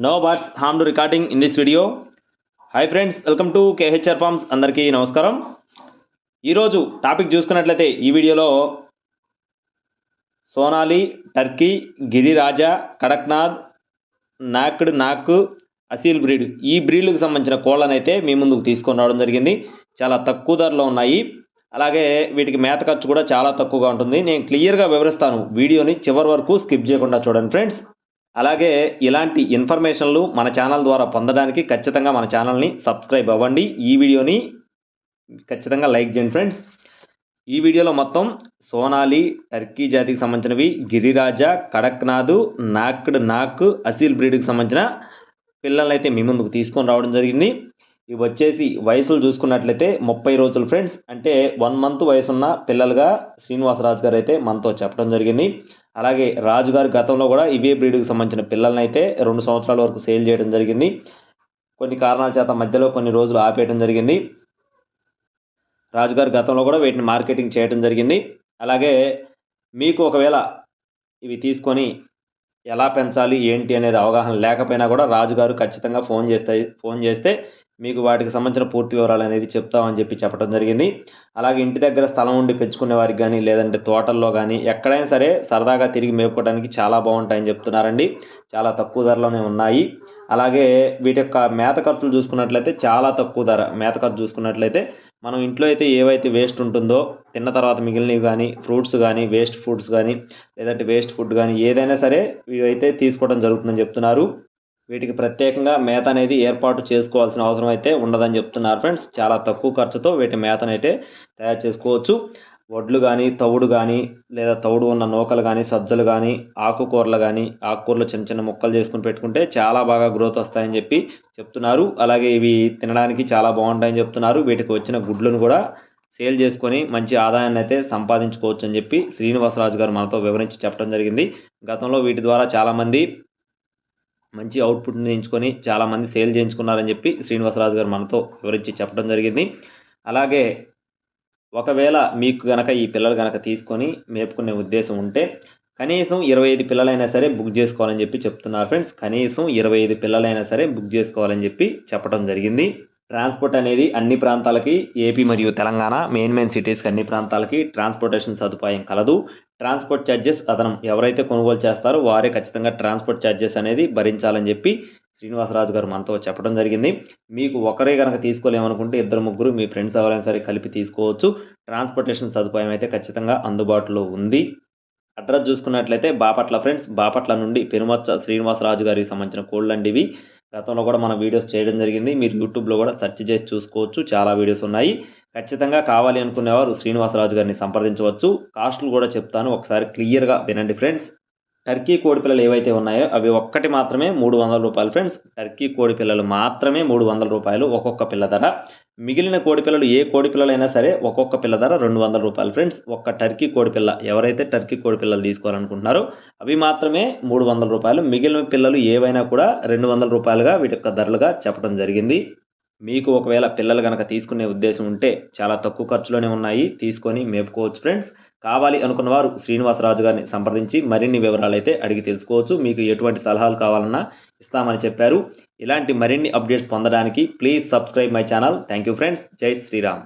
No words harm to recording in this video. Hi friends, welcome to KHR forms. అందరికీ నమస్కారం. ఈరోజు topic చూసుకున్నట్లయితే ఈ వీడియోలో సోనాలి, టర్కీ, గిరిరాజా, కడక్నాథ్, నాక్, అసీల్ బ్రీడ్ ఈ బ్రీడ్లకు సంబంధించిన కోళ్ళను అయితే మీ ముందుకు తీసుకొని రావడం జరిగింది. చాలా తక్కువ ధరలో ఉన్నాయి. అలాగే వీటికి మేత ఖర్చు కూడా చాలా తక్కువగా ఉంటుంది. నేను క్లియర్గా వివరిస్తాను. వీడియోని చివరి వరకు స్కిప్ చేయకుండా చూడండి ఫ్రెండ్స్. అలాగే ఇలాంటి ఇన్ఫర్మేషన్లు మన ఛానల్ ద్వారా పొందడానికి ఖచ్చితంగా మన ఛానల్ని సబ్స్క్రైబ్ అవ్వండి. ఈ వీడియోని ఖచ్చితంగా లైక్ చేయండి ఫ్రెండ్స్. ఈ వీడియోలో మొత్తం సోనాలి, టర్కీ జాతికి సంబంధించినవి, గిరిరాజా, కడక్నాథ్, నాక్, అసీల్ బ్రీడ్కి సంబంధించిన పిల్లల్ని అయితే మీ ముందుకు తీసుకొని రావడం జరిగింది. ఇవి వచ్చేసి వయసులు చూసుకున్నట్లయితే 30 రోజులు ఫ్రెండ్స్. అంటే 1 మంత్ వయసున్న పిల్లలుగా శ్రీనివాసరాజు గారు అయితే మనతో చెప్పడం జరిగింది. అలాగే రాజుగారి గతంలో కూడా ఇవే బ్రీడ్కి సంబంధించిన పిల్లల్ని అయితే 2 సంవత్సరాల వరకు సేల్ చేయడం జరిగింది. కొన్ని కారణాల చేత మధ్యలో కొన్ని రోజులు ఆపేయడం జరిగింది. రాజుగారి గతంలో కూడా వీటిని మార్కెటింగ్ చేయడం జరిగింది. అలాగే మీకు ఒకవేళ ఇవి తీసుకొని ఎలా పెంచాలి ఏంటి అనేది అవగాహన లేకపోయినా కూడా రాజుగారు ఖచ్చితంగా ఫోన్ చేస్తే మీకు వాటికి సంబంధించిన పూర్తి వివరాలు అనేది చెప్తామని చెప్పడం జరిగింది. అలాగే ఇంటి దగ్గర స్థలం ఉండి పెంచుకునే వారికి కానీ, లేదంటే తోటల్లో కానీ ఎక్కడైనా సరే సరదాగా తిరిగి మేపుకోవడానికి చాలా బాగుంటాయని చెప్తున్నారండి. చాలా తక్కువ ధరలోనే ఉన్నాయి. అలాగే వీటి యొక్క మేత ఖర్చులు చూసుకున్నట్లయితే చాలా తక్కువ ధర. మేత ఖర్చు చూసుకున్నట్లయితే మనం ఇంట్లో అయితే ఏవైతే వేస్ట్ ఉంటుందో తిన్న తర్వాత మిగిలినవి కానీ, ఫ్రూట్స్ కానీ, వేస్ట్ ఫుడ్స్ కానీ, లేదంటే వేస్ట్ ఫుడ్ కానీ ఏదైనా సరే ఇవైతే తీసుకోవడం జరుగుతుందని చెప్తున్నారు. వీటికి ప్రత్యేకంగా మేత అనేది ఏర్పాటు చేసుకోవాల్సిన అవసరం అయితే ఉండదని చెప్తున్నారు ఫ్రెండ్స్. చాలా తక్కువ ఖర్చుతో వీటి మేతనైతే తయారు చేసుకోవచ్చు. వడ్లు కానీ, తవుడు కానీ, లేదా తవుడు ఉన్న నూకలు కానీ, సజ్జలు కానీ, ఆకుకూరలు కానీ, ఆకుకూరలు చిన్న చిన్న ముక్కలు చేసుకుని పెట్టుకుంటే చాలా బాగా గ్రోత్ వస్తాయని చెప్తున్నారు. అలాగే ఇవి తినడానికి చాలా బాగుంటాయని చెప్తున్నారు. వీటికి వచ్చిన గుడ్లను కూడా సేల్ చేసుకొని మంచి ఆదాయాన్ని అయితే సంపాదించుకోవచ్చు అని శ్రీనివాసరాజు గారు మనతో వివరించి చెప్పడం జరిగింది. గతంలో వీటి ద్వారా చాలామంది మంచి అవుట్పుట్ని ఎంచుకొని చాలామంది సేల్ చేయించుకున్నారని శ్రీనివాసరాజు గారు మనతో వివరించి చెప్పడం జరిగింది. అలాగే ఒకవేళ మీకు గనక ఈ పిల్లలు గనక తీసుకొని మేపుకునే ఉద్దేశం ఉంటే కనీసం 25 పిల్లలైనా సరే బుక్ చేసుకోవాలని చెప్తున్నారు ఫ్రెండ్స్. కనీసం 25 పిల్లలైనా సరే బుక్ చేసుకోవాలని చెప్పడం జరిగింది. ట్రాన్స్పోర్ట్ అనేది అన్ని ప్రాంతాలకి, ఏపీ మరియు తెలంగాణ మెయిన్ సిటీస్కి అన్ని ప్రాంతాలకి ట్రాన్స్పోర్టేషన్ సదుపాయం కలదు. ట్రాన్స్పోర్ట్ ఛార్జెస్ అదనం. ఎవరైతే కొనుగోలు చేస్తారో వారే ఖచ్చితంగా ట్రాన్స్పోర్ట్ ఛార్జెస్ అనేది భరించాలని శ్రీనివాసరాజు గారు మనతో చెప్పడం జరిగింది. మీకు ఒకరే కనుక తీసుకోలేమనుకుంటే 2-3 మీ ఫ్రెండ్స్ ఎవరైనా సరే కలిపి తీసుకోవచ్చు. ట్రాన్స్పోర్టేషన్ సదుపాయం అయితే ఖచ్చితంగా అందుబాటులో ఉంది. అడ్రస్ చూసుకున్నట్లయితే బాపట్ల ఫ్రెండ్స్. బాపట్ల నుండి పెనుమచ్చ శ్రీనివాసరాజు గారికి సంబంధించిన కోళ్ళండి ఇవి. గతంలో కూడా మనం వీడియోస్ చేయడం జరిగింది. మీరు యూట్యూబ్లో కూడా సెర్చ్ చేసి చూసుకోవచ్చు. చాలా వీడియోస్ ఉన్నాయి. ఖచ్చితంగా కావాలి అనుకునేవారు శ్రీనివాసరాజు గారిని సంప్రదించవచ్చు. కాస్టులు కూడా చెప్తాను, ఒకసారి క్లియర్గా వినండి ఫ్రెండ్స్. టర్కీ కోడిపిల్లలు ఏవైతే ఉన్నాయో అవి ఒక్కటి మాత్రమే 300 రూపాయలు ఫ్రెండ్స్. టర్కీ కోడిపిల్లలు మాత్రమే 300 రూపాయలు ఒక్కొక్క పిల్ల ధర. మిగిలిన కోడిపిల్లలు ఏ కోడిపిల్లలైనా సరే ఒక్కొక్క పిల్ల ధర 200 రూపాయలు ఫ్రెండ్స్. ఒక్క టర్కీ కోడిపిల్ల ఎవరైతే టర్కీ కోడిపిల్లలు తీసుకోవాలనుకుంటున్నారో అవి మాత్రమే 300 రూపాయలు. మిగిలిన పిల్లలు ఏవైనా కూడా 200 రూపాయలుగా వీటి యొక్క ధరలుగా చెప్పడం జరిగింది. మీకు ఒకవేళ పిల్లలు కనుక తీసుకునే ఉద్దేశం ఉంటే చాలా తక్కువ ఖర్చులోనే ఉన్నాయి, తీసుకొని మేపుకోవచ్చు ఫ్రెండ్స్. కావాలి అనుకున్న వారు శ్రీనివాసరాజు గారిని సంప్రదించి మరిన్ని వివరాలు అయితే అడిగి తెలుసుకోవచ్చు. మీకు ఎటువంటి సలహాలు కావాలన్నా ఇస్తామని చెప్పారు. ఇలాంటి మరిన్ని అప్డేట్స్ పొందడానికి please subscribe my channel. Thank you friends. జై శ్రీరామ్.